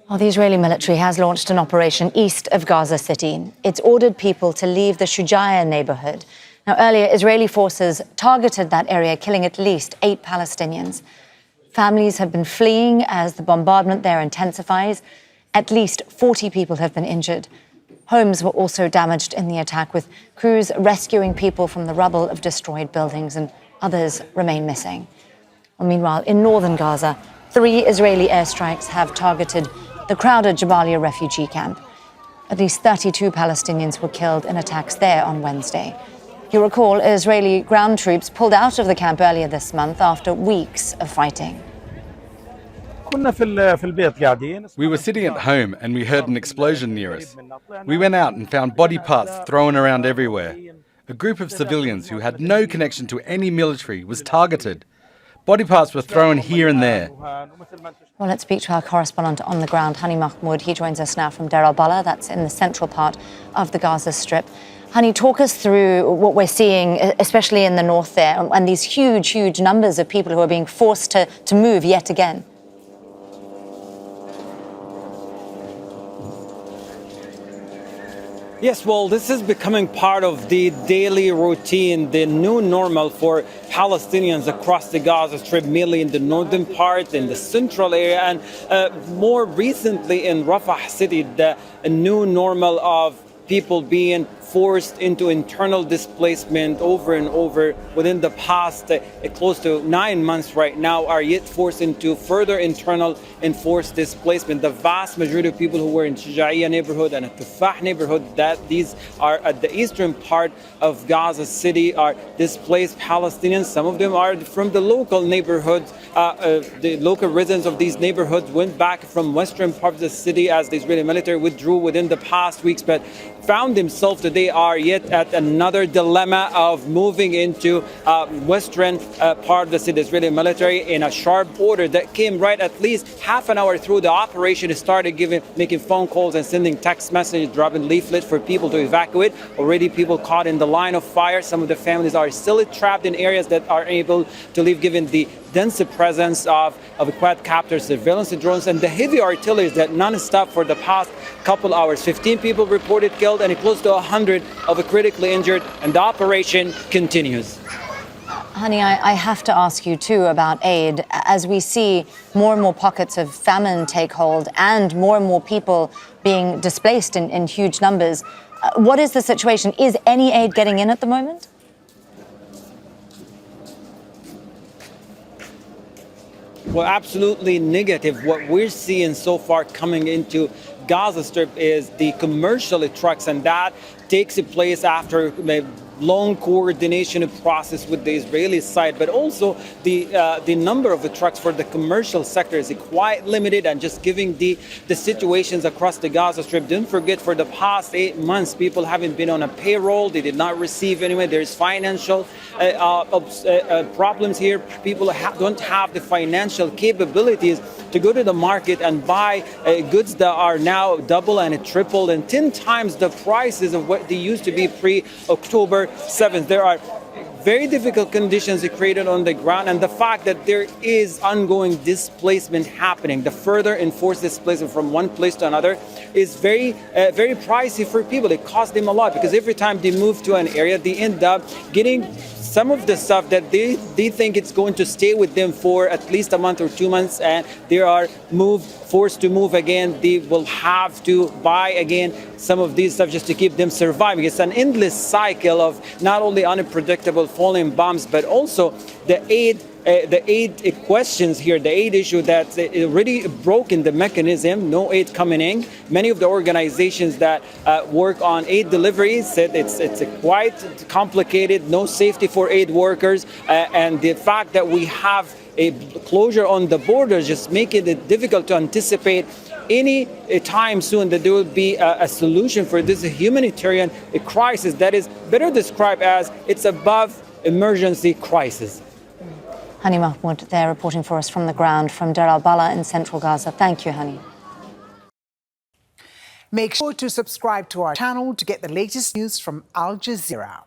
Well, the Israeli military has launched an operation east of Gaza City. It's ordered people to leave the Shujayea neighbourhood. Now, earlier, Israeli forces targeted that area, killing at least 8 Palestinians. Families have been fleeing as the bombardment there intensifies. At least 40 people have been injured. Homes were also damaged in the attack, with crews rescuing people from the rubble of destroyed buildings, and others remain missing. Well, meanwhile, in northern Gaza, 3 Israeli airstrikes have targeted the crowded Jabalia refugee camp. At least 32 Palestinians were killed in attacks there on Wednesday. You recall, Israeli ground troops pulled out of the camp earlier this month after weeks of fighting. We were sitting at home and we heard an explosion near us. We went out and found body parts thrown around everywhere. A group of civilians who had no connection to any military was targeted. Body parts were thrown here and there. Well, let's speak to our correspondent on the ground, Hani Mahmoud. He joins us now from Deir el-Balah, that's in the central part of the Gaza Strip. Hani, talk us through what we're seeing, especially in the north there, and these huge, huge numbers of people who are being forced to move yet again. Yes, well, this is becoming part of the daily routine, the new normal for Palestinians across the Gaza Strip, mainly in the northern part, in the central area, and more recently in Rafah city, the new normal of people being forced into internal displacement over and over within the past close to 9 months right now are yet forced into further internal enforced displacement. The vast majority of people who were in Shujayea neighborhood and at the neighborhood, that these are at the eastern part of Gaza City, are displaced Palestinians. Some of them are from the local neighborhoods. The local residents of these neighborhoods went back from western parts of the city as the Israeli military withdrew within the past weeks, but found themselves today are yet at another dilemma of moving into western part of the city. Israeli military, in a sharp order that came right at least half an hour through the operation, started making phone calls and sending text messages, dropping leaflets for people to evacuate. Already people caught in the line of fire. Some of the families are still trapped in areas that are able to leave, given the dense presence of quadcopter surveillance drones and the heavy artillery that non-stop for the past couple hours. 15 people reported killed and close to 100 of critically injured, and the operation continues. Hani, I have to ask you too about aid. As we see more and more pockets of famine take hold and more people being displaced in huge numbers, what is the situation? Is any aid getting in at the moment? Well, absolutely negative. What we're seeing so far coming into Gaza Strip is the commercial trucks, and that takes place after long coordination process with the Israeli side, but also the number of the trucks for the commercial sector is quite limited, and just giving the situations across the Gaza Strip. Don't forget, for the past 8 months, people haven't been on a payroll. They did not receive anyway. There's financial problems here. People don't have the financial capabilities to go to the market and buy goods that are now double and triple and 10 times the prices of what they used to be pre-October 7th. There are very difficult conditions created on the ground, and the fact that there is ongoing displacement happening, the further enforced displacement from one place to another, is very pricey for people. It costs them a lot, because every time they move to an area, they end up getting some of the stuff that they think it's going to stay with them for at least a month or 2 months, and they are forced to move again. They will have to buy again some of these stuff just to keep them surviving. It's an endless cycle of not only unpredictable falling bombs, but also the aid questions here, the aid issue that's already broken the mechanism, no aid coming in. Many of the organizations that work on aid deliveries said it's quite complicated, no safety for aid workers, and the fact that we have a closure on the borders just making it difficult to anticipate any time soon that there will be a solution for this humanitarian crisis that is better described as it's above emergency crisis. Hani Mahmoud there reporting for us from the ground from Deir el-Balah in central Gaza. Thank you, Hani. Make sure to subscribe to our channel to get the latest news from Al Jazeera.